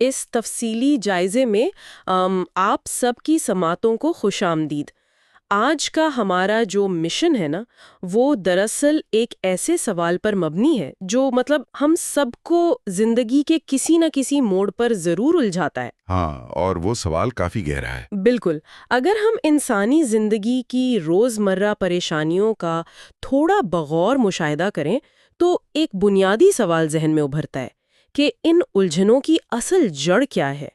اس تفصیلی جائزے میں آپ سب کی سماعتوں کو خوش آمدید۔ آج کا ہمارا جو مشن ہے نا، وہ دراصل ایک ایسے سوال پر مبنی ہے جو ہم سب کو زندگی کے کسی نہ کسی موڑ پر ضرور الجھاتا ہے۔ ہاں، اور وہ سوال کافی گہرا ہے۔ بالکل۔ اگر ہم انسانی زندگی کی روزمرہ پریشانیوں کا تھوڑا بغور مشاہدہ کریں تو ایک بنیادی سوال ذہن میں ابھرتا ہے کہ ان الجھنوں کی اصل جڑ کیا ہے؟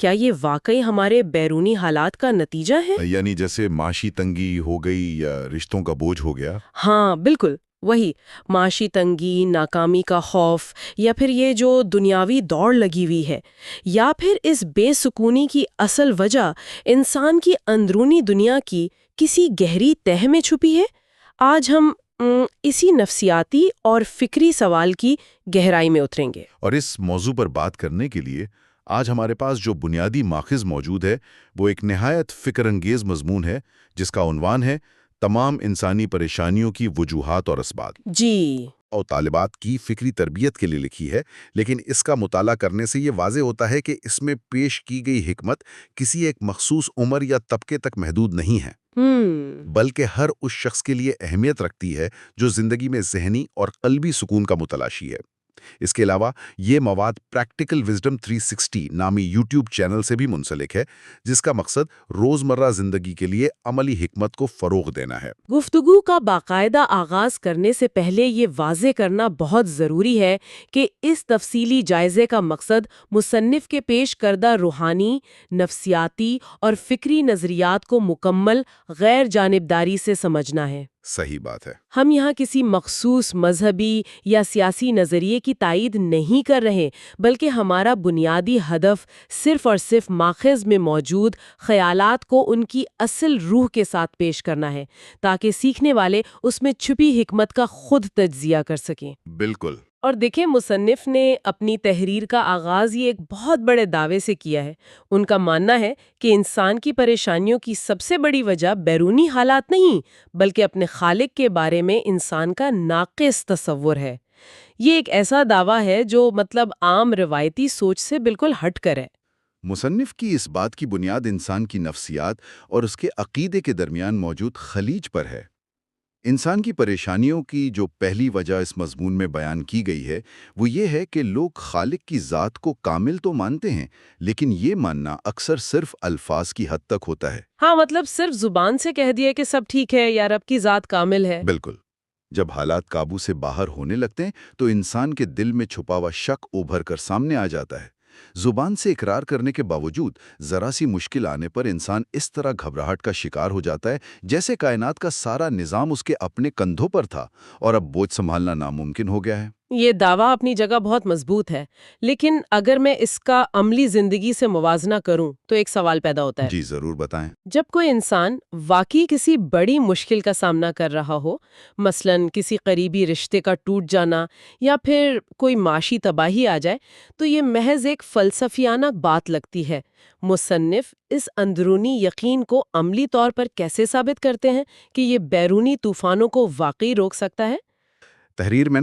کیا یہ واقعی ہمارے بیرونی حالات کا نتیجہ ہے؟ یعنی جیسے معاشی تنگی ہو گئی یا رشتوں کا بوجھ ہو گیا؟ ہاں بالکل، وہی معاشی تنگی، ناکامی کا خوف، یا پھر یہ جو دنیاوی دوڑ لگی ہوئی ہے، یا پھر اس بے سکونی کی اصل وجہ انسان کی اندرونی دنیا کی کسی گہری تہہ میں چھپی ہے۔ آج ہم اسی نفسیاتی اور فکری سوال کی گہرائی میں اتریں گے۔ اور اس موضوع پر بات کرنے کے لیے آج ہمارے پاس جو بنیادی ماخذ موجود ہے وہ ایک نہایت فکر انگیز مضمون ہے جس کا عنوان ہے تمام انسانی پریشانیوں کی وجوہات اور اسباب۔ جی۔ اور طالبات کی فکری تربیت کے لیے لکھی ہے، لیکن اس کا مطالعہ کرنے سے یہ واضح ہوتا ہے کہ اس میں پیش کی گئی حکمت کسی ایک مخصوص عمر یا طبقے تک محدود نہیں ہے، بلکہ ہر اس شخص کے لیے اہمیت رکھتی ہے جو زندگی میں ذہنی اور قلبی سکون کا متلاشی ہے۔ اس کے علاوہ یہ مواد پریکٹیکل وزڈم 360 نامی یوٹیوب چینل سے بھی منسلک ہے، جس کا مقصد روزمرہ زندگی کے لیے عملی حکمت کو فروغ دینا ہے۔ گفتگو کا باقاعدہ آغاز کرنے سے پہلے یہ واضح کرنا بہت ضروری ہے کہ اس تفصیلی جائزے کا مقصد مصنف کے پیش کردہ روحانی، نفسیاتی اور فکری نظریات کو مکمل غیر جانبداری سے سمجھنا ہے۔ صحیح بات ہے۔ ہم یہاں کسی مخصوص مذہبی یا سیاسی نظریے کی تائید نہیں کر رہے، بلکہ ہمارا بنیادی ہدف صرف اور صرف ماخذ میں موجود خیالات کو ان کی اصل روح کے ساتھ پیش کرنا ہے، تاکہ سیکھنے والے اس میں چھپی حکمت کا خود تجزیہ کر سکیں۔ بالکل۔ اور دیکھیں، مصنف نے اپنی تحریر کا آغاز یہ ایک بہت بڑے دعوے سے کیا ہے۔ ان کا ماننا ہے کہ انسان کی پریشانیوں کی سب سے بڑی وجہ بیرونی حالات نہیں، بلکہ اپنے خالق کے بارے میں انسان کا ناقص تصور ہے۔ یہ ایک ایسا دعویٰ ہے جو عام روایتی سوچ سے بالکل ہٹ کر ہے۔ مصنف کی اس بات کی بنیاد انسان کی نفسیات اور اس کے عقیدے کے درمیان موجود خلیج پر ہے۔ انسان کی پریشانیوں کی جو پہلی وجہ اس مضمون میں بیان کی گئی ہے وہ یہ ہے کہ لوگ خالق کی ذات کو کامل تو مانتے ہیں، لیکن یہ ماننا اکثر صرف الفاظ کی حد تک ہوتا ہے۔ ہاں، صرف زبان سے کہہ دیا کہ سب ٹھیک ہے یا رب کی ذات کامل ہے۔ بالکل۔ جب حالات قابو سے باہر ہونے لگتے ہیں تو انسان کے دل میں چھپا ہوا شک ابھر کر سامنے آ جاتا ہے۔ زبان سے اقرار کرنے کے باوجود ذرا سی مشکل آنے پر انسان اس طرح گھبراہٹ کا شکار ہو جاتا ہے جیسے کائنات کا سارا نظام اس کے اپنے کندھوں پر تھا اور اب بوجھ سنبھالنا ناممکن ہو گیا ہے۔ یہ دعویٰ اپنی جگہ بہت مضبوط ہے، لیکن اگر میں اس کا عملی زندگی سے موازنہ کروں تو ایک سوال پیدا ہوتا ہے۔ جی ضرور بتائیں۔ جب کوئی انسان واقعی کسی بڑی مشکل کا سامنا کر رہا ہو، مثلاً کسی قریبی رشتے کا ٹوٹ جانا یا پھر کوئی معاشی تباہی آ جائے، تو یہ محض ایک فلسفیانہ بات لگتی ہے۔ مصنف اس اندرونی یقین کو عملی طور پر کیسے ثابت کرتے ہیں کہ یہ بیرونی طوفانوں کو واقعی روک سکتا ہے؟ تحریر میں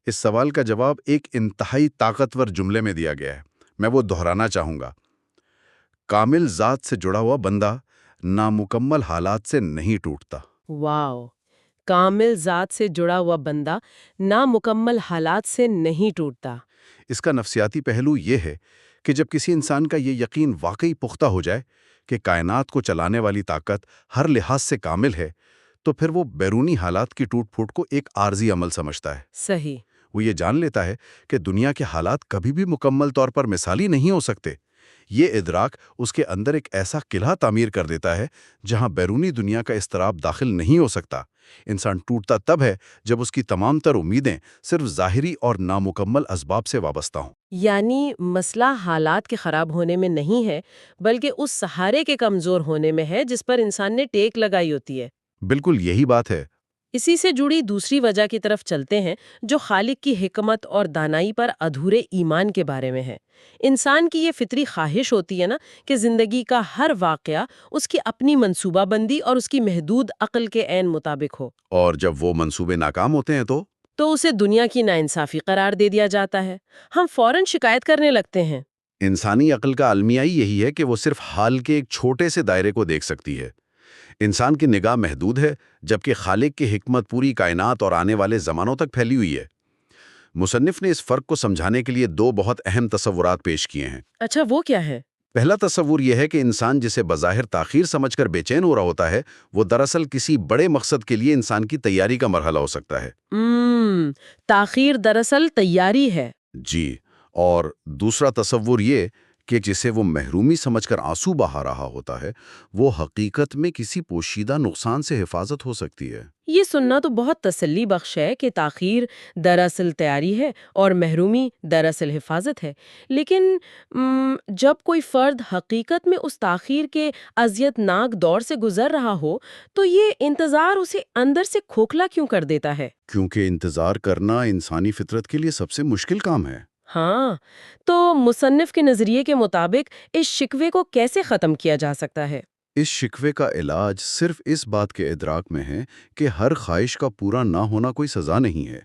اس سوال کا جواب ایک انتہائی طاقتور جملے میں دیا گیا ہے، میں وہ دہرانا چاہوں گا۔ کامل ذات سے جڑا ہوا بندہ نامکمل حالات سے نہیں ٹوٹتا۔ واو! کامل ذات سے جڑا ہوا بندہ نامکمل حالات سے نہیں ٹوٹتا۔ اس کا نفسیاتی پہلو یہ ہے کہ جب کسی انسان کا یہ یقین واقعی پختہ ہو جائے کہ کائنات کو چلانے والی طاقت ہر لحاظ سے کامل ہے، تو پھر وہ بیرونی حالات کی ٹوٹ پھوٹ کو ایک عارضی عمل سمجھتا ہے۔ صحیح۔ وہ یہ جان لیتا ہے کہ دنیا کے حالات کبھی بھی مکمل طور پر مثالی نہیں ہو سکتے۔ یہ ادراک اس کے اندر ایک ایسا قلعہ تعمیر کر دیتا ہے جہاں بیرونی دنیا کا اضطراب داخل نہیں ہو سکتا۔ انسان ٹوٹتا تب ہے جب اس کی تمام تر امیدیں صرف ظاہری اور نامکمل اسباب سے وابستہ ہوں۔ یعنی مسئلہ حالات کے خراب ہونے میں نہیں ہے، بلکہ اس سہارے کے کمزور ہونے میں ہے جس پر انسان نے ٹیک لگائی ہوتی ہے۔ بالکل یہی بات ہے۔ اسی سے جڑی دوسری وجہ کی طرف چلتے ہیں جو خالق کی حکمت اور دانائی پر ادھورے ایمان کے بارے میں ہے۔ انسان کی یہ فطری خواہش ہوتی ہے کہ زندگی کا ہر واقعہ اس کی اپنی منصوبہ بندی اور اس کی محدود عقل کے عین مطابق ہو۔ اور جب وہ منصوبے ناکام ہوتے ہیں تو اسے دنیا کی ناانصافی قرار دے دیا جاتا ہے۔ ہم فوراً شکایت کرنے لگتے ہیں۔ انسانی عقل کا المیہ ہی یہی ہے کہ وہ صرف حال کے ایک چھوٹے سے دائرے کو دیکھ سکتی ہے۔ انسان کی نگاہ محدود ہے، جبکہ خالق کی حکمت پوری کائنات اور آنے والے زمانوں تک پھیلی ہوئی ہے۔ مصنف نے اس فرق کو سمجھانے کے لیے دو بہت اہم تصورات پیش کیے ہیں۔ اچھا، وہ کیا ہے؟ پہلا تصور یہ ہے کہ انسان جسے بظاہر تاخیر سمجھ کر بے چین ہو رہا ہوتا ہے، وہ دراصل کسی بڑے مقصد کے لیے انسان کی تیاری کا مرحلہ ہو سکتا ہے۔ تاخیر دراصل تیاری ہے۔ جی، اور دوسرا تصور یہ کہ جسے وہ محرومی سمجھ کر آنسو بہا رہا ہوتا ہے، وہ حقیقت میں کسی پوشیدہ نقصان سے حفاظت ہو سکتی ہے۔ یہ سننا تو بہت تسلی بخش ہے کہ تاخیر دراصل تیاری ہے اور محرومی دراصل حفاظت ہے۔ لیکن جب کوئی فرد حقیقت میں اس تاخیر کے اذیت ناک دور سے گزر رہا ہو تو یہ انتظار اسے اندر سے کھوکھلا کیوں کر دیتا ہے؟ کیونکہ انتظار کرنا انسانی فطرت کے لیے سب سے مشکل کام ہے۔ ہاں، تو مصنف کے نظریے کے مطابق اس شکوے کو کیسے ختم کیا جا سکتا ہے؟ اس شکوے کا علاج صرف اس بات کے ادراک میں ہے کہ ہر خواہش کا پورا نہ ہونا کوئی سزا نہیں ہے۔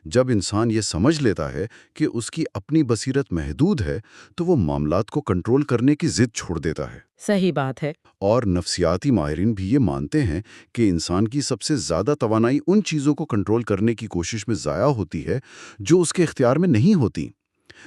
جب انسان یہ سمجھ لیتا ہے کہ اس کی اپنی بصیرت محدود ہے، تو وہ معاملات کو کنٹرول کرنے کی ضد چھوڑ دیتا ہے۔ صحیح بات ہے۔ اور نفسیاتی ماہرین بھی یہ مانتے ہیں کہ انسان کی سب سے زیادہ توانائی ان چیزوں کو کنٹرول کرنے کی کوشش میں ضائع ہوتی ہے جو اس کے اختیار میں نہیں ہوتی۔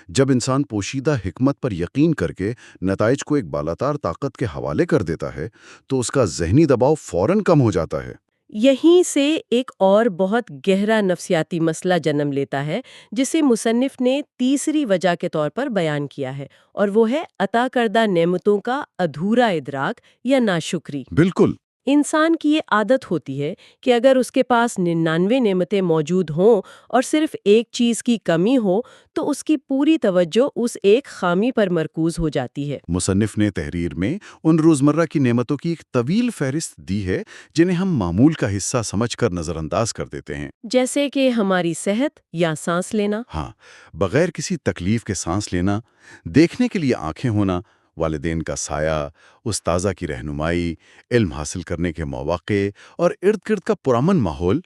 جب انسان پوشیدہ حکمت پر یقین کر کے نتائج کو ایک بالاتار طاقت کے حوالے کر دیتا ہے، تو اس کا ذہنی دباؤ فوراً کم ہو جاتا ہے۔ یہیں سے ایک اور بہت گہرا نفسیاتی مسئلہ جنم لیتا ہے جسے مصنف نے تیسری وجہ کے طور پر بیان کیا ہے، اور وہ ہے عطا کردہ نعمتوں کا ادھورا ادراک یا ناشکری۔ بالکل۔ انسان کی یہ عادت ہوتی ہے کہ اگر اس کے پاس 99 نعمتیں موجود ہوں اور صرف ایک چیز کی کمی ہو تو اس کی پوری توجہ اس ایک خامی پر مرکوز ہو جاتی ہے۔ مصنف نے تحریر میں ان روزمرہ کی نعمتوں کی ایک طویل فہرست دی ہے جنہیں ہم معمول کا حصہ سمجھ کر نظر انداز کر دیتے ہیں۔ جیسے کہ ہماری صحت یا سانس لینا۔ ہاں، بغیر کسی تکلیف کے سانس لینا، دیکھنے کے لیے آنکھیں ہونا، والدین کا سایہ، استاذہ کی رہنمائی، علم حاصل کرنے کے مواقع اور ارد گرد کا پرامن ماحول،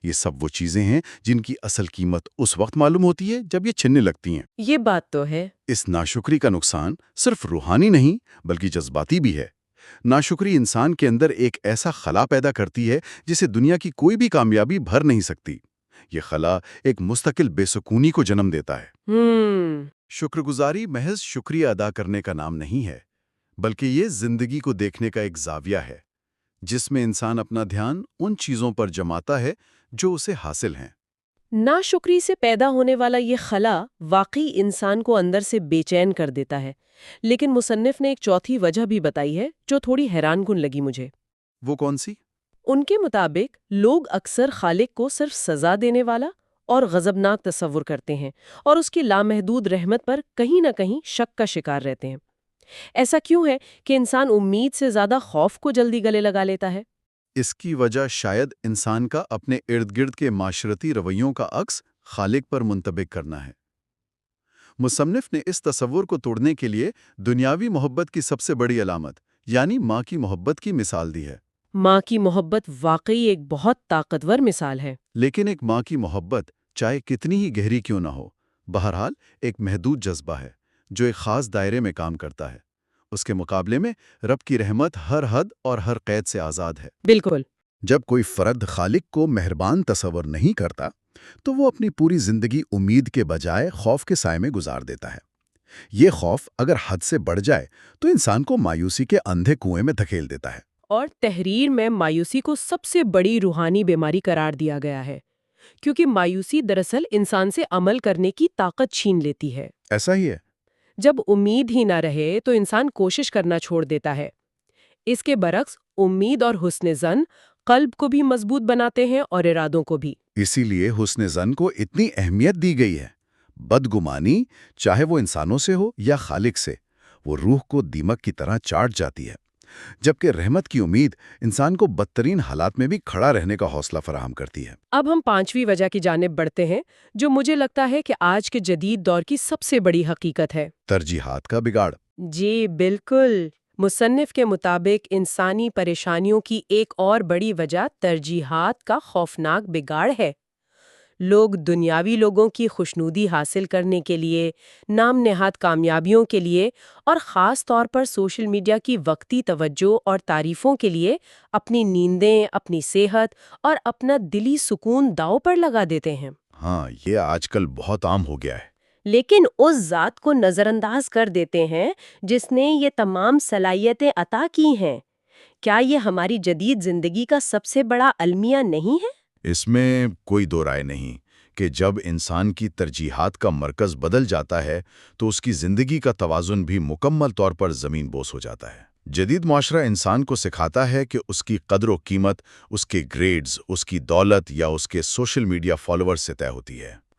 یہ سب وہ چیزیں ہیں جن کی اصل قیمت اس وقت معلوم ہوتی ہے جب یہ چھننے لگتی ہیں۔ یہ بات تو ہے۔ اس ناشکری کا نقصان صرف روحانی نہیں بلکہ جذباتی بھی ہے۔ ناشکری انسان کے اندر ایک ایسا خلا پیدا کرتی ہے جسے دنیا کی کوئی بھی کامیابی بھر نہیں سکتی۔ یہ خلا ایک مستقل بے سکونی کو جنم دیتا ہے۔ شکر گزاری محض شکریہ ادا کرنے کا نام نہیں ہے، بلکہ یہ زندگی کو دیکھنے کا ایک زاویہ ہے جس میں انسان اپنا دھیان ان چیزوں پر جماتا ہے جو اسے حاصل ہیں۔ ناشکری سے پیدا ہونے والا یہ خلا واقعی انسان کو اندر سے بے چین کر دیتا ہے، لیکن مصنف نے ایک چوتھی وجہ بھی بتائی ہے جو تھوڑی حیران کن لگی مجھے۔ وہ کون سی؟ ان کے مطابق لوگ اکثر خالق کو صرف سزا دینے والا اور غضبناک تصور کرتے ہیں اور اس کی لامحدود رحمت پر کہیں نہ کہیں شک کا شکار رہتے ہیں۔ ایسا کیوں ہے کہ انسان امید سے زیادہ خوف کو جلدی گلے لگا لیتا ہے؟ اس کی وجہ شاید انسان کا اپنے ارد گرد کے معاشرتی رویوں کا عکس خالق پر منطبق کرنا ہے۔ مصنف نے اس تصور کو توڑنے کے لیے دنیاوی محبت کی سب سے بڑی علامت یعنی ماں کی محبت کی مثال دی ہے۔ ماں کی محبت واقعی ایک بہت طاقتور مثال ہے۔ لیکن ایک ماں کی محبت چاہے کتنی ہی گہری کیوں نہ ہو، بہرحال ایک محدود جذبہ ہے جو ایک خاص دائرے میں کام کرتا ہے۔ اس کے مقابلے میں رب کی رحمت ہر حد اور ہر قید سے آزاد ہے۔ بالکل۔ جب کوئی فرد خالق کو مہربان تصور نہیں کرتا تو وہ اپنی پوری زندگی امید کے بجائے خوف کے سائے میں گزار دیتا ہے۔ یہ خوف اگر حد سے بڑھ جائے تو انسان کو مایوسی کے اندھے کنویں میں دھکیل دیتا ہے۔ اور تحریر میں مایوسی کو سب سے بڑی روحانی بیماری قرار دیا گیا ہے، کیونکہ مایوسی دراصل انسان سے عمل کرنے کی طاقت چھین لیتی ہے۔ ایسا ہی ہے۔ جب امید ہی نہ رہے تو انسان کوشش کرنا چھوڑ دیتا ہے۔ اس کے برعکس امید اور حسن ظن قلب کو بھی مضبوط بناتے ہیں اور ارادوں کو بھی۔ اسی لیے حسن ظن کو اتنی اہمیت دی گئی ہے۔ بدگمانی چاہے وہ انسانوں سے ہو یا خالق سے، وہ روح کو دیمک کی طرح چاٹ جاتی ہے، جبکہ رحمت کی امید انسان کو بدترین حالات میں بھی کھڑا رہنے کا حوصلہ فراہم کرتی ہے۔ اب ہم پانچویں وجہ کی جانب بڑھتے ہیں جو مجھے لگتا ہے کہ آج کے جدید دور کی سب سے بڑی حقیقت ہے۔ ترجیحات کا بگاڑ۔ جی بالکل۔ مصنف کے مطابق انسانی پریشانیوں کی ایک اور بڑی وجہ ترجیحات کا خوفناک بگاڑ ہے۔ لوگ دنیاوی لوگوں کی خوشنودی حاصل کرنے کے لیے، نام نہاد کامیابیوں کے لیے اور خاص طور پر سوشل میڈیا کی وقتی توجہ اور تعریفوں کے لیے اپنی نیندیں، اپنی صحت اور اپنا دلی سکون داؤ پر لگا دیتے ہیں۔ ہاں، یہ آج کل بہت عام ہو گیا ہے۔ لیکن اس ذات کو نظر انداز کر دیتے ہیں جس نے یہ تمام صلاحیتیں عطا کی ہیں۔ کیا یہ ہماری جدید زندگی کا سب سے بڑا المیہ نہیں ہے؟ اس میں کوئی دو رائے نہیں کہ جب انسان کی ترجیحات کا مرکز بدل جاتا ہے تو اس کی زندگی کا توازن بھی مکمل طور پر زمین بوس ہو جاتا ہے۔ جدید معاشرہ انسان کو سکھاتا ہے کہ اس کی قدر و قیمت اس کے گریڈز، اس کی دولت یا اس کے سوشل میڈیا فالوورز سے طے ہوتی ہے۔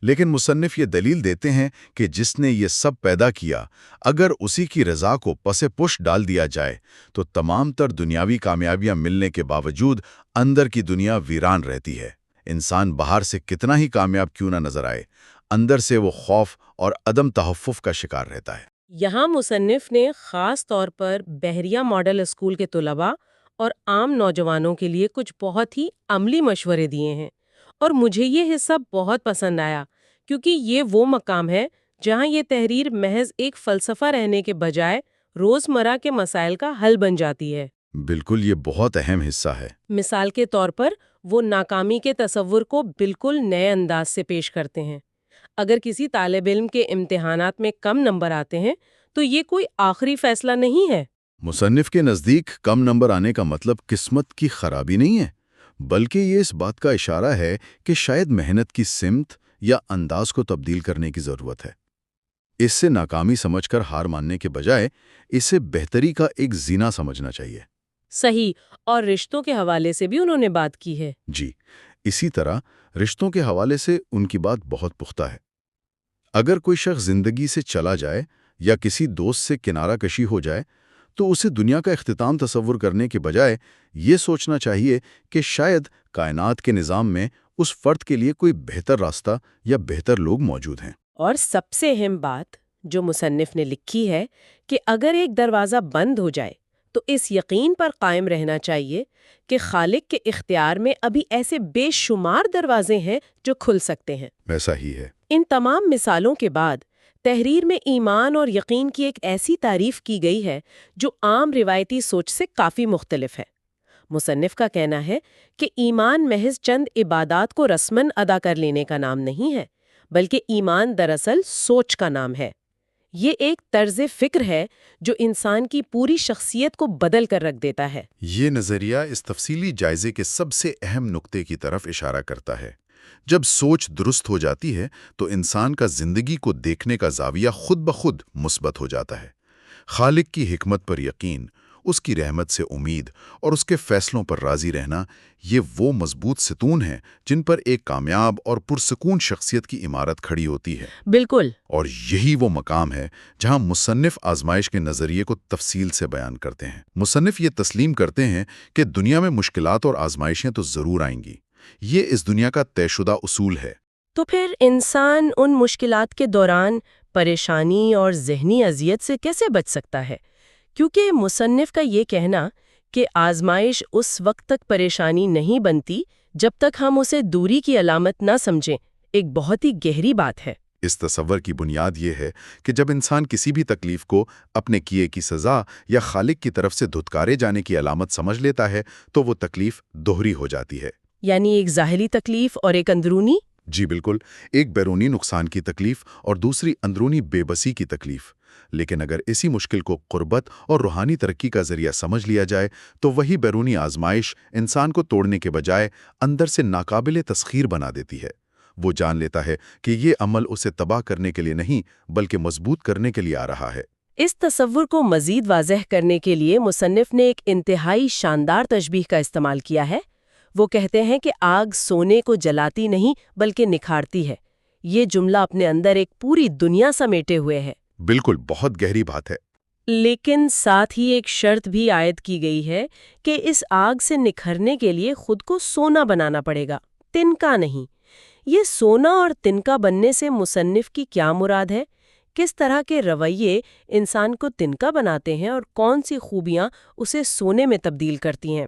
لیکن مصنف یہ دلیل دیتے ہیں کہ جس نے یہ سب پیدا کیا، اگر اسی کی رضا کو پس پش ڈال دیا جائے تو تمام تر دنیاوی کامیابیاں ملنے کے باوجود اندر کی دنیا ویران رہتی ہے۔ انسان باہر سے کتنا ہی کامیاب کیوں نہ نظر آئے، اندر سے وہ خوف اور عدم تحفظ کا شکار رہتا ہے۔ یہاں مصنف نے خاص طور پر بحریہ ماڈل اسکول کے طلباء اور عام نوجوانوں کے لیے کچھ بہت ہی عملی مشورے دیے ہیں، اور مجھے یہ حصہ بہت پسند آیا کیونکہ یہ وہ مقام ہے جہاں یہ تحریر محض ایک فلسفہ رہنے کے بجائے روزمرہ کے مسائل کا حل بن جاتی ہے۔ بالکل، یہ بہت اہم حصہ ہے۔ مثال کے طور پر وہ ناکامی کے تصور کو بالکل نئے انداز سے پیش کرتے ہیں۔ اگر کسی طالب علم کے امتحانات میں کم نمبر آتے ہیں تو یہ کوئی آخری فیصلہ نہیں ہے۔ مصنف کے نزدیک کم نمبر آنے کا مطلب قسمت کی خرابی نہیں ہے، بلکہ یہ اس بات کا اشارہ ہے کہ شاید محنت کی سمت یا انداز کو تبدیل کرنے کی ضرورت ہے۔ اس سے ناکامی سمجھ کر ہار ماننے کے بجائے اسے بہتری کا ایک زینہ سمجھنا چاہیے۔ صحیح، اور رشتوں کے حوالے سے بھی انہوں نے بات کی ہے۔ جی، اسی طرح رشتوں کے حوالے سے ان کی بات بہت پختہ ہے۔ اگر کوئی شخص زندگی سے چلا جائے یا کسی دوست سے کنارہ کشی ہو جائے تو اسے دنیا کا اختتام تصور کرنے کے بجائے یہ سوچنا چاہیے کہ شاید کائنات کے نظام میں اس فرد کے لیے کوئی بہتر راستہ یا بہتر لوگ موجود ہیں۔ اور سب سے اہم بات جو مصنف نے لکھی ہے کہ اگر ایک دروازہ بند ہو جائے تو اس یقین پر قائم رہنا چاہیے کہ خالق کے اختیار میں ابھی ایسے بے شمار دروازے ہیں جو کھل سکتے ہیں۔ ویسا ہی ہے۔ ان تمام مثالوں کے بعد تحریر میں ایمان اور یقین کی ایک ایسی تعریف کی گئی ہے جو عام روایتی سوچ سے کافی مختلف ہے۔ مصنف کا کہنا ہے کہ ایمان محض چند عبادات کو رسماً ادا کر لینے کا نام نہیں ہے، بلکہ ایمان دراصل سوچ کا نام ہے۔ یہ ایک طرز فکر ہے جو انسان کی پوری شخصیت کو بدل کر رکھ دیتا ہے۔ یہ نظریہ اس تفصیلی جائزے کے سب سے اہم نقطے کی طرف اشارہ کرتا ہے۔ جب سوچ درست ہو جاتی ہے تو انسان کا زندگی کو دیکھنے کا زاویہ خود بخود مثبت ہو جاتا ہے۔ خالق کی حکمت پر یقین، اس کی رحمت سے امید اور اس کے فیصلوں پر راضی رہنا، یہ وہ مضبوط ستون ہیں جن پر ایک کامیاب اور پرسکون شخصیت کی عمارت کھڑی ہوتی ہے۔ بالکل۔ اور یہی وہ مقام ہے جہاں مصنف آزمائش کے نظریے کو تفصیل سے بیان کرتے ہیں۔ مصنف یہ تسلیم کرتے ہیں کہ دنیا میں مشکلات اور آزمائشیں تو ضرور آئیں گی، یہ اس دنیا کا طے شدہ اصول ہے۔ تو پھر انسان ان مشکلات کے دوران پریشانی اور ذہنی اذیت سے کیسے بچ سکتا ہے؟ کیونکہ مصنف کا یہ کہنا کہ آزمائش اس وقت تک پریشانی نہیں بنتی جب تک ہم اسے دوری کی علامت نہ سمجھیں، ایک بہت ہی گہری بات ہے۔ اس تصور کی بنیاد یہ ہے کہ جب انسان کسی بھی تکلیف کو اپنے کیے کی سزا یا خالق کی طرف سے دھتکارے جانے کی علامت سمجھ لیتا ہے تو وہ تکلیف دوہری ہو جاتی ہے۔ یعنی ایک ظاہری تکلیف اور ایک اندرونی؟ جی بالکل، ایک بیرونی نقصان کی تکلیف اور دوسری اندرونی بے بسی کی تکلیف۔ لیکن اگر اسی مشکل کو قربت اور روحانی ترقی کا ذریعہ سمجھ لیا جائے تو وہی بیرونی آزمائش انسان کو توڑنے کے بجائے اندر سے ناقابل تسخیر بنا دیتی ہے۔ وہ جان لیتا ہے کہ یہ عمل اسے تباہ کرنے کے لیے نہیں بلکہ مضبوط کرنے کے لیے آ رہا ہے۔ اس تصور کو مزید واضح کرنے کے لیے مصنف نے ایک انتہائی شاندار تشبیہ کا استعمال کیا ہے۔ وہ کہتے ہیں کہ آگ سونے کو جلاتی نہیں بلکہ نکھارتی ہے۔ یہ جملہ اپنے اندر ایک پوری دنیا سمیٹے ہوئے ہے۔ بالکل، بہت گہری بات ہے۔ لیکن ساتھ ہی ایک شرط بھی عائد کی گئی ہے کہ اس آگ سے نکھرنے کے لیے خود کو سونا بنانا پڑے گا، تنکا نہیں۔ یہ سونا اور تنکا بننے سے مصنف کی کیا مراد ہے؟ کس طرح کے رویے انسان کو تنکا بناتے ہیں اور کون سی خوبیاں اسے سونے میں تبدیل کرتی ہیں؟